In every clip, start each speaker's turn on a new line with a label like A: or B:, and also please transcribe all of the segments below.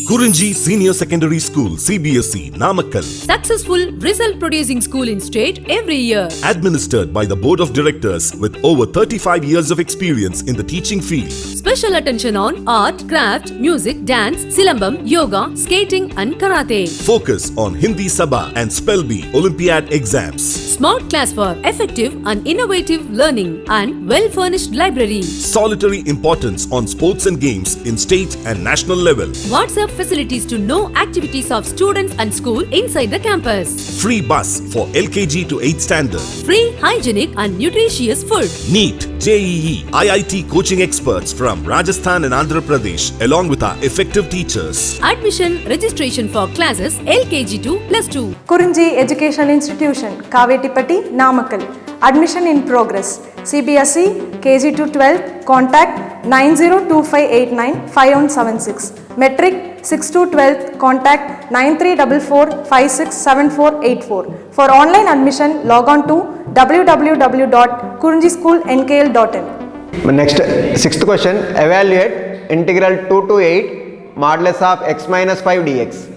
A: Kurinji Senior Secondary School, CBSE, Namakkal.
B: Successful result producing school in state every year.
A: Administered by the Board of Directors with over 35 years of experience in the teaching field.
B: Special attention on art, craft, music, dance, silambam, yoga, skating and karate.
A: Focus on Hindi Sabha and Spell Bee Olympiad exams.
B: Smart class for effective and innovative learning and well-furnished library.
A: Solitary importance on sports and games in state and national level.
B: WhatsApp facilities to know activities of students and school inside the campus.
A: Free bus for LKG to 8th standard.
B: Free, hygienic and nutritious food.
A: NEET, JEE, IIT coaching experts from Rajasthan and Andhra Pradesh along with our effective teachers.
B: Admission registration for classes LKG to +2.
C: Kurinji Education Institution, Kavetipatti, Namakkal. Admission in progress. CBSE, KG to 12, contact 9025895176. Metric 6 to 12, contact 9344567484. For online admission, log on to www.kurinjischoolnkl.in.
D: Next, sixth question. Evaluate integral 2 to 8 modulus of x minus 5 dx.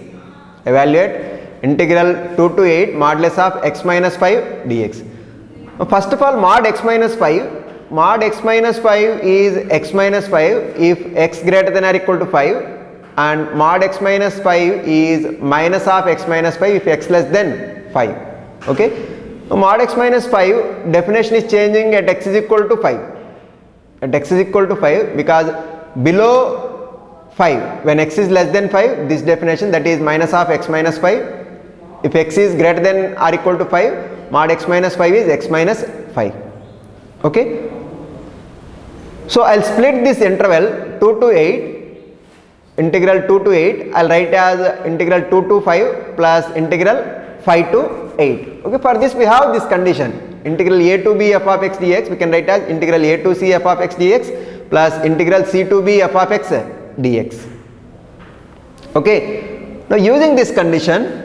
D: Evaluate integral 2 to 8 modulus of x minus 5 dx. First of all, mod x minus 5 is x minus 5 if x greater than or equal to 5, and mod x minus 5 is minus of x minus 5 if x less than 5. Okay, so mod x minus 5 definition is changing at x is equal to 5. At x is equal to 5, because below 5, when x is less than 5, this definition, that is minus of x minus 5. If x is greater than or equal to 5, mod x minus 5 is x minus 5. Okay, so I'll split this interval 2 to 8, integral 2 to 8, I'll write as integral 2 to 5 plus integral 5 to 8. Okay, for this we have this condition, integral a to b f of x dx, we can write as integral a to c f of x dx plus integral c to b f of x dx. Okay, now using this condition,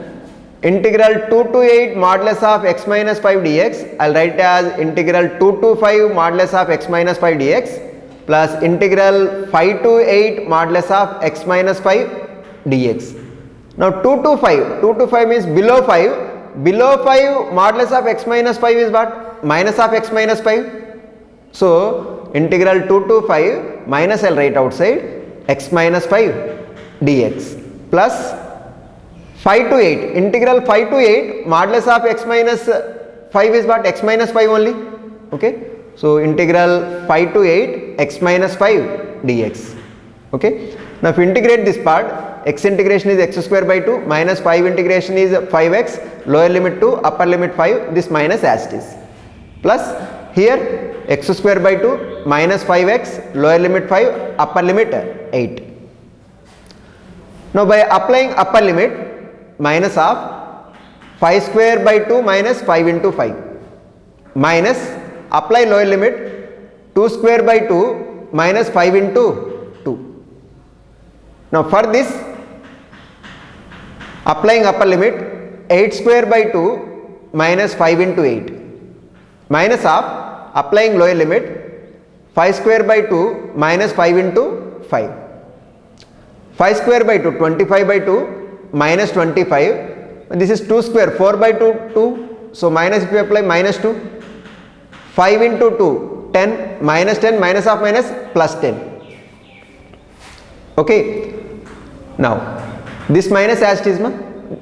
D: integral 2 to 8 modulus of x minus 5 dx, I'll write as integral 2 to 5 modulus of x minus 5 dx plus integral 5 to 8 modulus of x minus 5 dx. Now 2 to 5 means below 5 modulus of x minus 5 is what? Minus of x minus 5. So integral 2 to 5 minus, I'll write outside, x minus 5 dx plus 5 to 8, integral 5 to 8 modulus of x minus 5 is what? X minus 5 only. Okay, so integral 5 to 8 x minus 5 dx. Okay, now if you integrate this part, x integration is x square by 2 minus 5 integration is 5x, lower limit 2 upper limit 5, this minus as it is, plus here x square by 2 minus 5x, lower limit 5 upper limit 8. Now by applying upper limit, minus of 5 square by 2 minus 5 into 5 minus apply lower limit 2 square by 2 minus 5 into 2. Now for this, applying upper limit 8 square by 2 minus 5 into 8 minus of applying lower limit 5 square by 2 minus 5 into 5. 5 square by 2, 25 by 2 minus 25, this is 2 square, 4 by 2, 2, so minus, if you apply minus 2, 5 into 2, 10, minus 10, minus of minus, plus 10. Okay, now this minus as it is,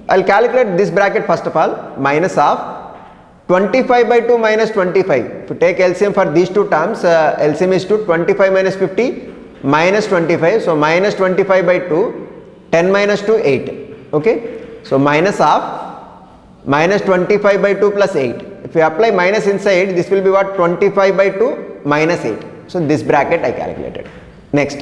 D: I'll calculate this bracket first of all, minus of 25 by 2 minus 25, to take LCM for these two terms, LCM is 2, 25 minus 50, minus 25, so minus 25 by 2, 10 minus 2, 8. Okay, so minus of minus 25 by 2 plus 8. If you apply minus inside, this will be what? 25 by 2 minus 8. So this bracket I calculated. Next,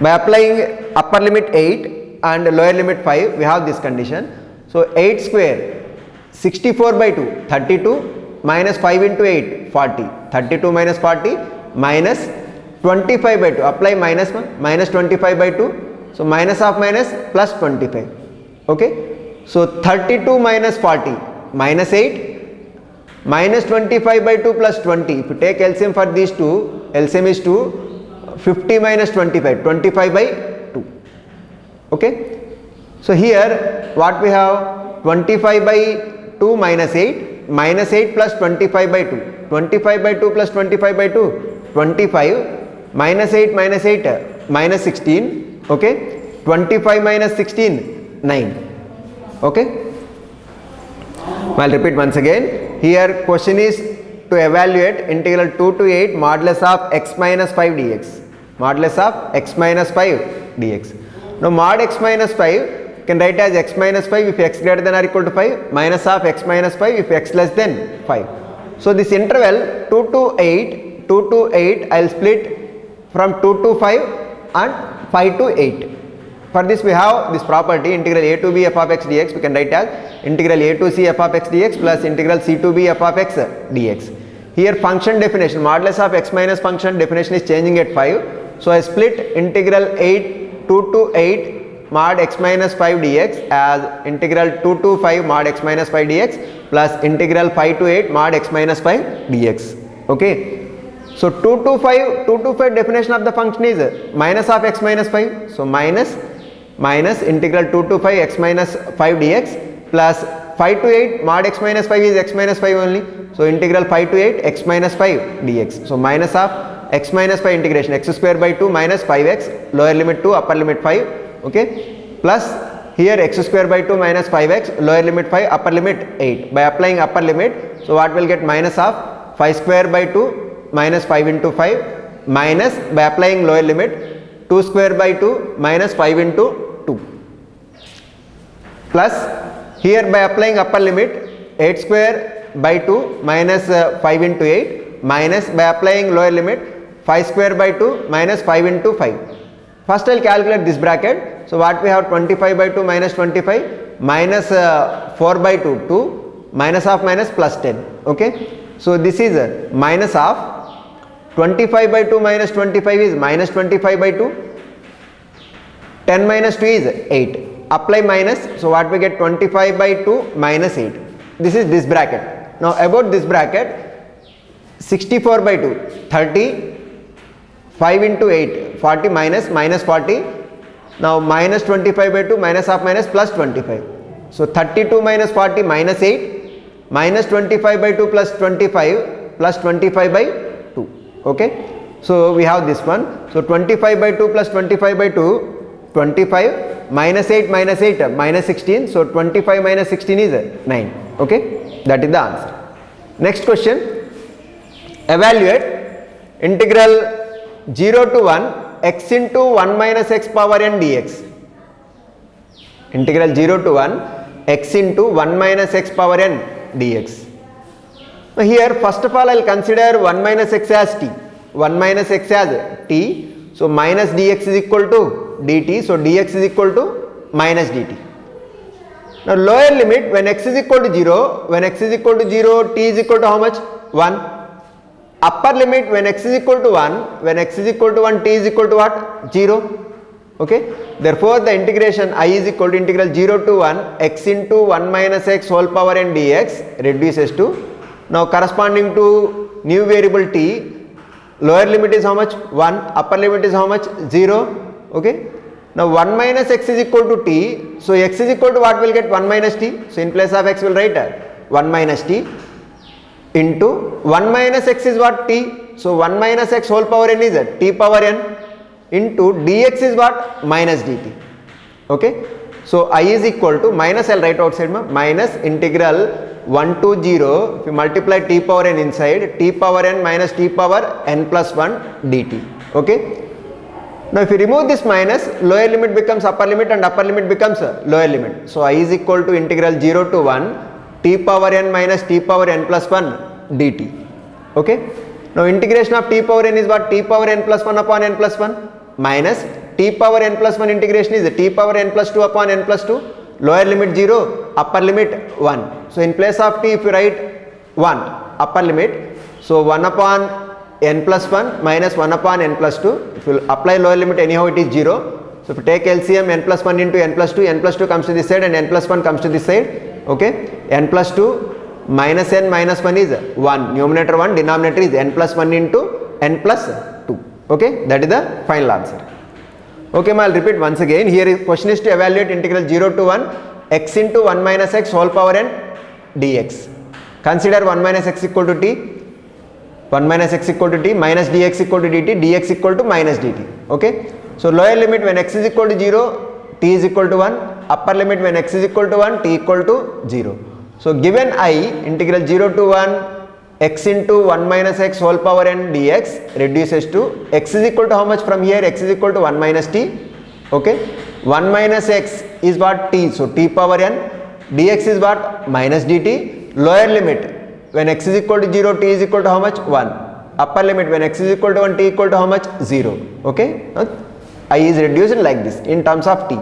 D: by applying upper limit 8 and lower limit 5, we have this condition. So 8 square, 64 by 2, 32 minus 5 into 8, 40. 32 minus 40 minus 25 by 2. Apply minus 25 by 2. So minus of minus plus 25. Okay, so 32 minus 40 minus 8 minus 25 by 2 plus 20. If you take LCM for these two, LCM is 2, 50 minus 25, 25 by 2. Okay, so here what we have, 25 by 2 minus 8, minus 8 plus 25 by 2, 25 by 2 plus 25 by 2, 25, minus 8 minus 8, minus 16, okay, 25 minus 16, 9, okay. I'll repeat once again. Here question is to evaluate integral 2 to 8 modulus of x minus 5 dx, modulus of x minus 5 dx. Now mod x minus 5 can write as x minus 5 if x greater than or equal to 5, minus of x minus 5 if x less than 5. So this interval 2 to 8, I'll split from 2 to 5 and 5 to 8. For this we have this property integral a to b f of x dx, we can write as integral a to c f of x dx plus integral c to b f of x dx. Here function definition, modulus of x minus function definition is changing at 5. So I split integral 2 to 8 mod x minus 5 dx as integral 2 to 5 mod x minus 5 dx plus integral 5 to 8 mod x minus 5 dx. Okay. So 2 to 5 definition of the function is minus of x minus 5. So minus integral 2 to 5 x minus 5 dx plus 5 to 8 mod x minus 5 is x minus 5 only. So integral 5 to 8 x minus 5 dx. So minus of x minus 5 integration x square by 2 minus 5x, lower limit 2 upper limit 5, okay, plus here x square by 2 minus 5x, lower limit 5 upper limit 8. By applying upper limit, so what will get, minus of 5 square by 2 minus 5 into 5 minus by applying lower limit 2 square by 2 minus 5 into 2 plus here by applying upper limit 8 square by 2 minus 5 into 8 minus by applying lower limit 5 square by 2 minus 5 into 5. First I will calculate this bracket. So what we have, 25 by 2 minus 25 minus 4 by 2 2 minus of minus plus 10. Okay. So this is minus of 25 by 2 minus 25 is minus 25 by 2, 10 minus 2 is 8. Apply minus, so what we get, 25 by 2 minus 8. This is this bracket. Now about this bracket, 64 by 2, 30, 5 into 8, 40 minus 40. Now minus 25 by 2 minus of minus plus 25. So 32 minus 40 minus 8, minus 25 by 2 plus 25 plus 25 by 2. Okay. So we have this one. So 25 by 2 plus 25 by 2, 25 minus 8 minus 8 minus 16. So 25 minus 16 is 9. Okay. That is the answer. Next question. Evaluate integral 0 to 1 x into 1 minus x power n dx. Integral 0 to 1 x into 1 minus x power n dx. Now here first of all I will consider 1 minus x as t. 1 minus x as t. So minus dx is equal to dt. So dx is equal to minus dt. Now lower limit, when x is equal to 0, when x is equal to 0, t is equal to how much? 1. Upper limit, when x is equal to 1, when x is equal to 1, t is equal to what? 0. Okay. Therefore the integration I is equal to integral 0 to 1 x into 1 minus x whole power n dx reduces to, now corresponding to new variable t, lower limit is how much? 1, upper limit is how much? 0. Okay. Now 1 minus x is equal to t, so x is equal to what will get? 1 minus t. So in place of x will write 1 minus t into 1 minus x is what? T. So 1 minus x whole power n is t power n into dx is what? Minus dt. Okay. So I is equal to minus, I will write outside minus integral 1 to 0, if you multiply t power n inside, t power n minus t power n plus 1 dt. Okay. Now if you remove this minus, lower limit becomes upper limit and upper limit becomes lower limit. So I is equal to integral 0 to 1 t power n minus t power n plus 1 dt. Okay. Now integration of t power n is what? T power n plus 1 upon n plus 1 minus t power n plus 1 integration is t power n plus 2 upon n plus 2, lower limit 0, upper limit 1. So in place of t if you write 1 upper limit, so 1 upon n plus 1 minus 1 upon n plus 2, if you apply lower limit anyhow it is 0. So if you take LCM, n plus 1 into n plus 2 comes to this side and n plus 1 comes to this side. Okay. N plus 2 minus n minus 1 is 1, numerator 1, denominator is n plus 1 into n plus 2. Okay. That is the final answer. Okay, I'll repeat once again. Here is question is to evaluate integral 0 to 1 x into 1 minus x whole power n dx. Consider 1 minus x equal to t, 1 minus x equal to t, minus dx equal to dt, dx equal to minus dt. Okay, so lower limit when x is equal to 0, t is equal to 1, upper limit when x is equal to 1, t equal to 0. So given I, integral 0 to 1 x into 1 minus x whole power n dx reduces to x is equal to how much from here? X is equal to 1 minus t. Okay, 1 minus x is what? T, so t power n, dx is what? Minus dt. Lower limit when x is equal to 0, t is equal to how much? 1. Upper limit when x is equal to 1, t equal to how much? 0. Okay, now I is reduced like this in terms of t.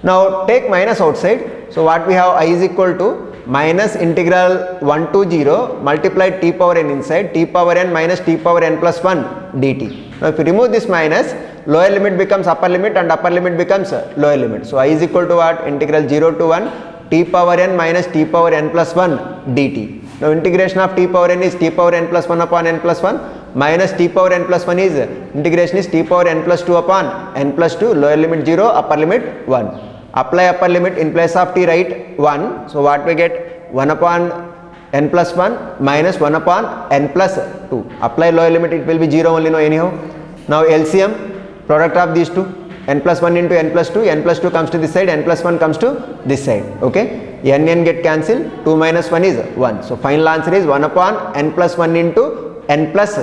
D: Now take minus outside, so what we have? I is equal to minus integral 1 to 0 multiplied t power n inside, t power n minus t power n plus 1 dt. Now if you remove this minus, lower limit becomes upper limit and upper limit becomes lower limit. So I is equal to what? Integral 0 to 1 t power n minus t power n plus 1 dt. Now integration of t power n is t power n plus 1 upon n plus 1 minus t power n plus 1 is integration is t power n plus 2 upon n plus 2, lower limit 0, upper limit 1. Apply upper limit in place of t, write 1. So what we get? 1 upon n plus 1 minus 1 upon n plus 2. Apply lower limit, it will be 0 only, no anyhow. Now LCM, product of these two, n plus 1 into n plus 2, n plus 2 comes to this side, n plus 1 comes to this side. Okay, n get cancelled, 2 minus 1 is 1. So final answer is 1 upon n plus 1 into n plus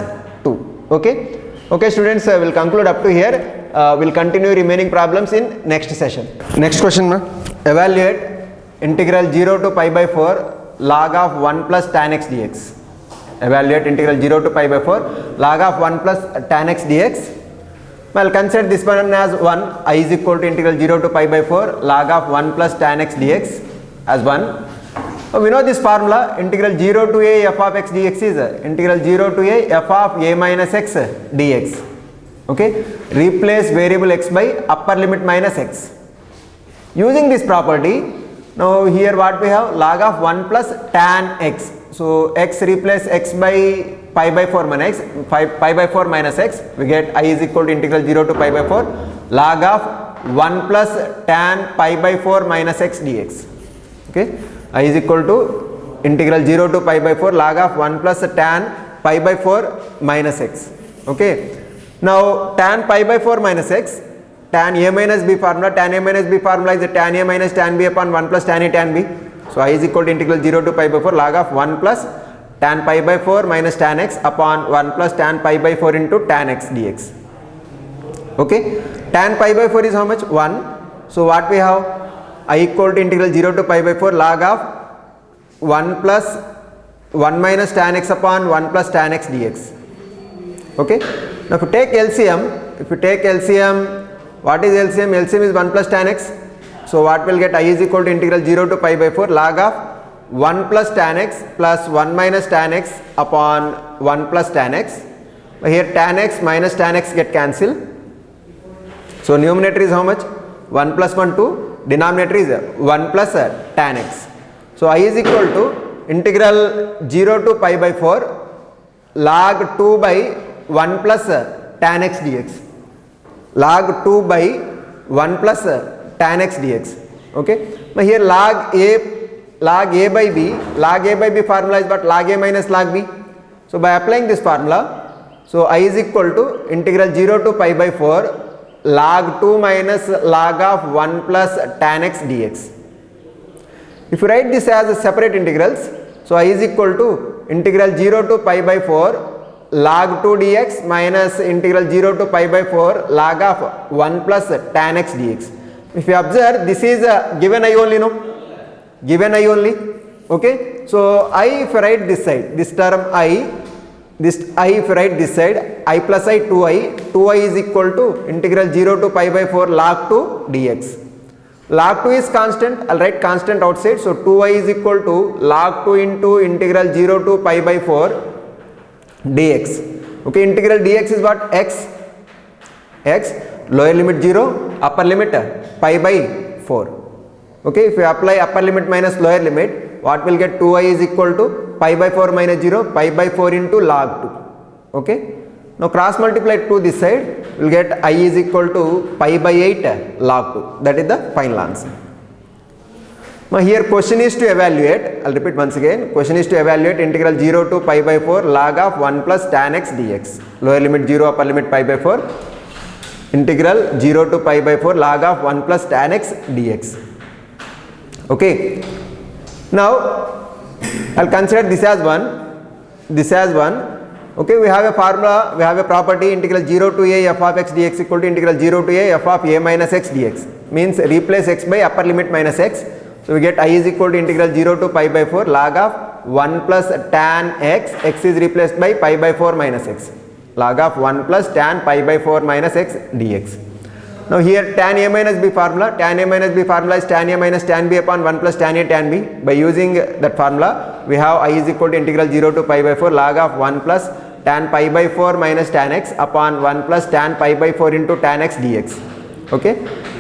D: 2. Okay, okay students, we'll conclude up to here. We'll continue remaining problems in next session. Next question, ma. Evaluate integral 0 to pi by 4 log of 1 plus tan x dx. Evaluate integral 0 to pi by 4 log of 1 plus tan x dx. Well, consider this one as 1. I is equal to integral 0 to pi by 4 log of 1 plus tan x dx as 1. We know this formula, integral 0 to a f of x dx is integral 0 to a f of a minus x dx. Okay, replace variable x by upper limit minus x. Using this property, now here what we have? Log of 1 plus tan x. So x replace x by pi by 4 minus x, pi by 4 minus x, we get I is equal to integral 0 to pi by 4 log of 1 plus tan pi by 4 minus x dx. Okay, I is equal to integral 0 to pi by 4 log of 1 plus tan pi by 4 minus x. Okay, now tan pi by 4 minus x, tan a minus b formula, tan a minus b formula is tan a minus tan b upon 1 plus tan a tan b. So I is equal to integral 0 to pi by 4 log of 1 plus tan pi by 4 minus tan x upon 1 plus tan pi by 4 into tan x dx. Okay, tan pi by 4 is how much? 1. So what we have? I equal to integral 0 to pi by 4 log of 1 plus 1 minus tan x upon 1 plus tan x dx. Okay, now if you take LCM, what is LCM? LCM is 1 plus tan x. So what will get? I is equal to integral 0 to pi by 4 log of 1 plus tan x plus 1 minus tan x upon 1 plus tan x. Here tan x minus tan x get cancelled. So numerator is how much? 1 plus 1 2, denominator is 1 plus tan x. So I is equal to integral 0 to pi by 4 log 2 by 1 plus tan x dx. Log 2 by 1 plus tan x dx. Okay, now here log a by b formula is what? Log a minus log b. So by applying this formula, so I is equal to integral 0 to pi by 4 log 2 minus log of 1 plus tan x dx. If you write this as separate integrals, so I is equal to integral 0 to pi by 4 log 2 dx minus integral 0 to pi by 4 log of 1 plus tan x dx. If you observe, this is given I only, no? Given I only. Okay, so I if I write this side, this term I, this I if I write this side, I plus I 2I is equal to integral 0 to pi by 4 log 2 dx. Log 2 is constant, I'll write constant outside, so 2I is equal to log 2 into integral 0 to pi by 4 dx. Okay, integral dx is what? X, lower limit 0, upper limit pi by 4. Okay, if you apply upper limit minus lower limit, what will get? 2I is equal to pi by 4 minus 0, pi by 4 into log 2. Okay, Now cross multiply 2 this side, we will get I is equal to pi by 8 log 2. That is the final answer. Now here question is to evaluate, I will repeat once again, question is to evaluate integral 0 to pi by 4 log of 1 plus tan x dx. Lower limit 0, upper limit pi by 4. Integral 0 to pi by 4 log of 1 plus tan x dx. Okay. Now I will consider this as 1, this as 1. Okay, we have a formula, we have a property integral 0 to a f of x dx equal to integral 0 to a f of a minus x dx. Means replace x by upper limit minus x. So we get I is equal to integral 0 to pi by 4 log of 1 plus tan x, x is replaced by pi by 4 minus x. Log of 1 plus tan pi by 4 minus x dx. Now here tan a minus b formula, tan a minus b formula is tan a minus tan b upon 1 plus tan a tan b. By using that formula, we have I is equal to integral 0 to pi by 4 log of 1 plus tan pi by 4 minus tan x upon 1 plus tan pi by 4 into tan x dx. Okay.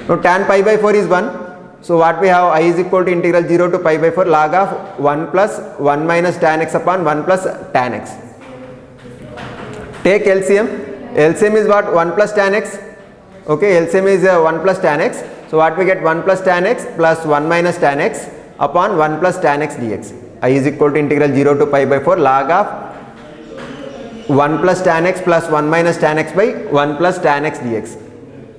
D: Now tan pi by 4 is 1. So what we have, I is equal to integral 0 to pi by 4 log of 1 plus 1 minus tan x upon 1 plus tan x. Take LCM. LCM is what? 1 plus tan x. Okay, LCM is 1 plus tan x. So what we get? 1 plus tan x plus 1 minus tan x upon 1 plus tan x dx. I is equal to integral 0 to pi by 4 log of 1 plus tan x plus 1 minus tan x by 1 plus tan x dx.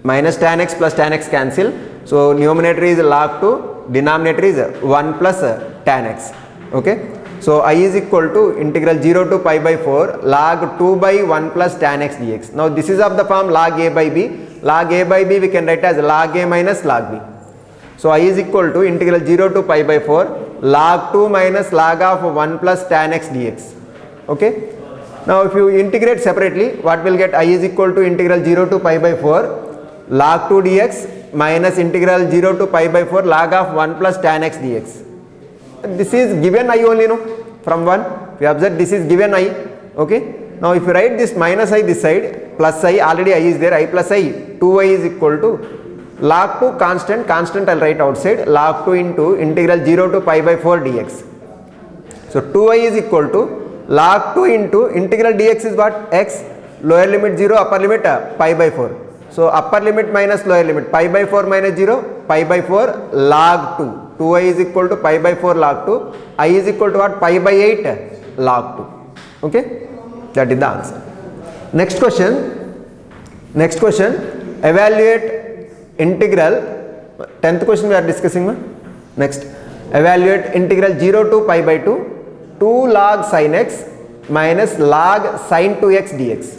D: Minus tan x plus tan x cancel. So numerator is log 2, denominator is 1 plus tan x. Okay. So I is equal to integral 0 to pi by 4 log 2 by 1 plus tan x dx. Now this is of the form log a by b. Log a by b we can write as log a minus log b. So I is equal to integral 0 to pi by 4 log 2 minus log of 1 plus tan x dx. Okay. Now if you integrate separately, what will get? I is equal to integral 0 to pi by 4 log 2 dx minus integral 0 to pi by 4 log of 1 plus tan x dx. This is given I only, no? From 1. We observe this is given I. Okay. Now if you write this minus I this side, plus I, already I is there, I plus I, 2I is equal to log 2 constant, constant I will write outside, log 2 into integral 0 to pi by 4 dx. So 2I is equal to log 2 into integral dx is what? X, lower limit 0, upper limit pi by 4. So upper limit minus lower limit, pi by 4 minus 0, pi by 4 log 2. 2I is equal to pi by 4 log 2. I is equal to what? Pi by 8 log 2. Okay. That is the answer. Next question. Next question. Evaluate integral. 10th question we are discussing. Next. Evaluate integral 0 to pi by 2. 2 log sin x minus log sin 2x dx.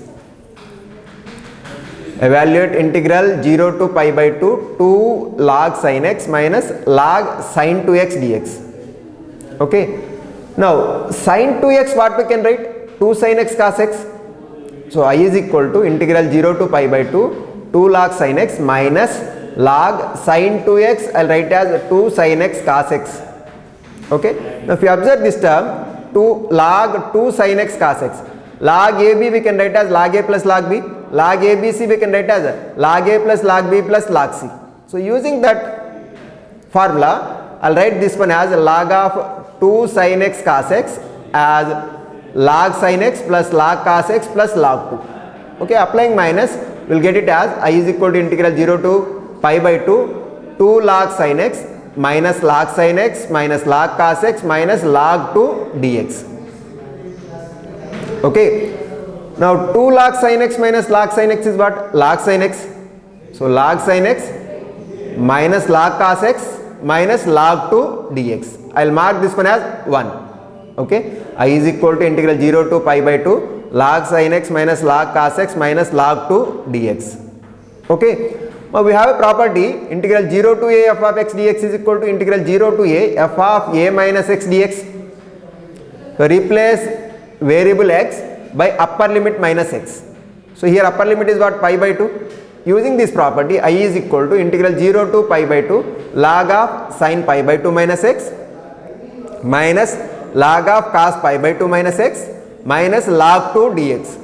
D: Evaluate integral 0 to pi by 2, 2 log sin x minus log sin 2x dx. Okay. Now sin 2x what we can write? 2 sin x cos x. So I is equal to integral 0 to pi by 2, 2 log sin x minus log sin 2x, I will write as 2 sin x cos x. Okay. Now if you observe this term, 2 log 2 sin x cos x. Log AB we can write as log A plus log B. Log ABC we can write as log A plus log B plus log C. So using that formula, I will write this one as log of 2 sin x cos x as log sin x plus log cos x plus log 2. Okay, applying minus, we will get it as I is equal to integral 0 to pi by 2, 2 log sin x minus log sin x minus log cos x minus log 2 dx. Okay. Now 2 log sin x minus log sin x is what? Log sin x. So log sin x minus log cos x minus log 2 dx. I will mark this one as 1. Okay. I is equal to integral 0 to pi by 2 log sin x minus log cos x minus log 2 dx. Okay. Now we have a property integral 0 to a f of x dx is equal to integral 0 to a f of a minus x dx. So replace variable x by upper limit minus x. So here upper limit is what? Pi by 2. Using this property, I is equal to integral 0 to pi by 2 log of sin pi by 2 minus x minus log of cos pi by 2 minus x minus log 2 dx.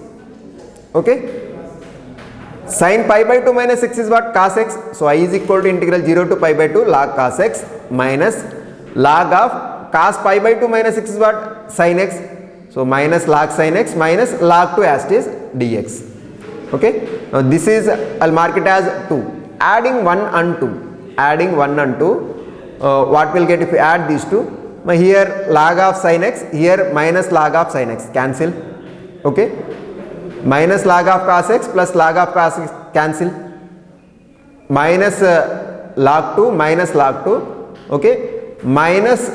D: Okay. Sin pi by 2 minus x is what? Cos x. So I is equal to integral 0 to pi by 2 log cos x minus log of cos pi by 2 minus x is what? Sin x. So minus log sin x minus log 2 as it is. dx. Okay, now this is, I'll mark it as 2. Adding 1 and 2, what we'll get if we add these two? Here log of sin x, here minus log of sin x, cancel. Okay, minus log of cos x plus log of cos x, cancel. Minus log 2 minus log 2, okay, minus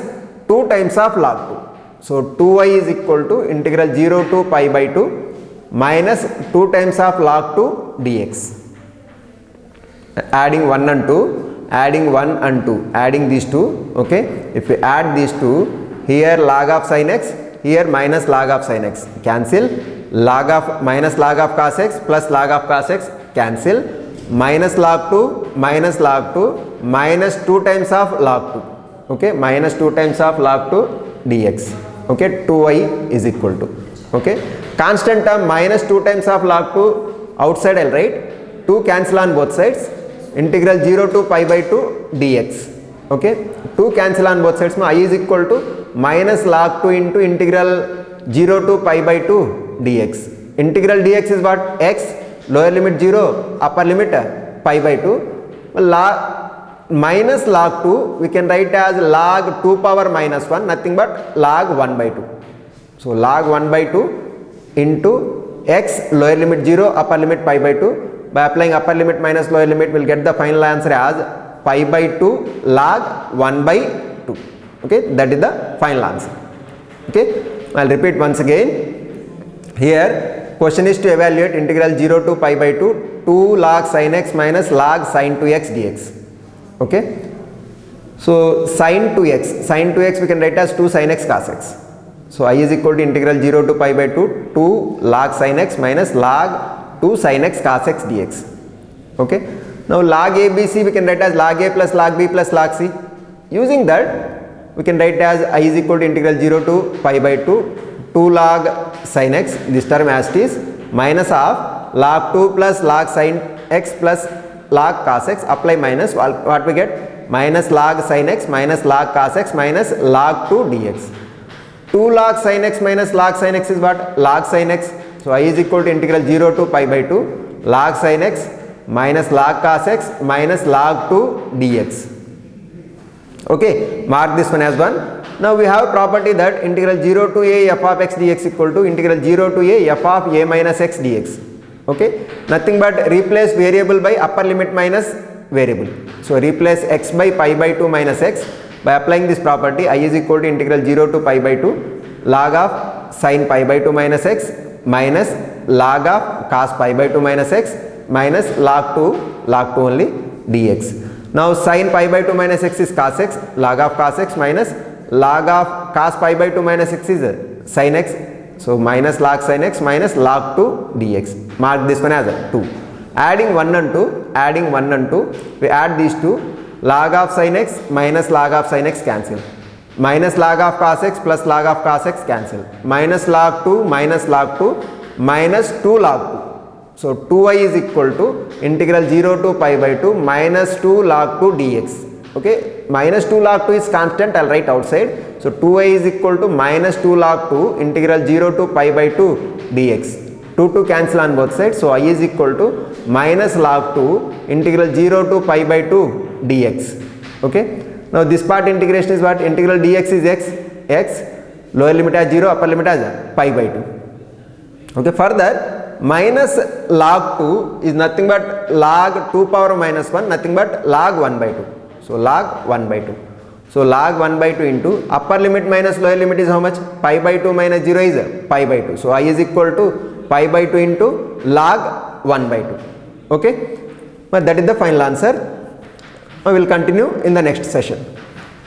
D: 2 times of log 2. So 2y is equal to integral 0 to pi by 2 minus 2 times of log 2 dx. Adding 1 and 2, adding 1 and 2, adding these two. Okay, if we add these two, here log of sin x, here minus log of sin x, cancel. Log of minus log of cos x plus log of cos x, cancel. Minus log 2 minus log 2 minus 2 times of log 2. Okay, minus 2 times of log 2 dx. Okay, 2y is equal to, okay, constant term minus 2 times of log 2 outside I'll write, 2 cancel on both sides, integral 0 to pi by 2 dx. Okay, 2 cancel on both sides, I is equal to minus log 2 into integral 0 to pi by 2 dx. Integral dx is what? X, lower limit 0, upper limit pi by 2. Minus log 2 we can write as log 2 power minus 1, nothing but log 1 by 2. So log 1 by 2 into x, lower limit 0, upper limit pi by 2. By applying upper limit minus lower limit, we will get the final answer as pi by 2 log 1 by 2. Okay, that is the final answer. Okay, I will repeat once again. Here question is to evaluate integral 0 to pi by 2 log sin x minus log sin 2x dx. Okay, so sin 2x we can write as 2 sin x cos x. So I is equal to integral 0 to pi by 2 log sin x minus log 2 sin x cos x dx. Okay, now log ABC we can write as log a plus log b plus log c. Using that we can write as I is equal to integral 0 to pi by 2 log sin x, this term as it is, minus of log 2 plus log sin x plus log cos x, apply minus, what we get? Minus log sin x minus log cos x minus log 2 dx. 2 log sin x minus log sin x is what? Log sin x. So I is equal to integral 0 to pi by 2 log sin x minus log cos x minus log 2 dx. Okay, mark this one as 1. Now we have property that integral 0 to a f of x dx equal to integral 0 to a f of a minus x dx. Okay, nothing but replace variable by upper limit minus variable. So replace x by pi by 2 minus x. By applying this property, I is equal to integral 0 to pi by 2 log of sin pi by 2 minus x minus log of cos pi by 2 minus x minus log 2 only dx. Now sin pi by 2 minus x is cos x, log of cos x minus log of cos pi by 2 minus x is sin x. So minus log sin x minus log 2 dx. Mark this one as 2. Adding 1 and 2, we add these two. Log of sin x minus log of sin x, cancel. Minus log of cos x plus log of cos x, cancel. Minus log 2 minus log 2 minus 2 log 2. So 2y is equal to integral 0 to pi by 2 minus 2 log 2 dx. Okay, minus 2 log 2 is constant, I will write outside. So 2y is equal to minus 2 log 2 integral 0 to pi by 2 dx. 2 cancel on both sides. So I is equal to minus log 2 integral 0 to pi by 2 dx. Okay, now this part integration is what? Integral dx is x, lower limit as 0, upper limit as pi by 2. Okay, further minus log 2 is nothing but log 2 power minus 1, nothing but log 1 by 2. So log 1 by 2. So log 1 by 2 into upper limit minus lower limit is how much? Pi by 2 minus 0 is pi by 2. So I is equal to pi by 2 into log 1 by 2. Okay, but that is the final answer. I will continue in the next session.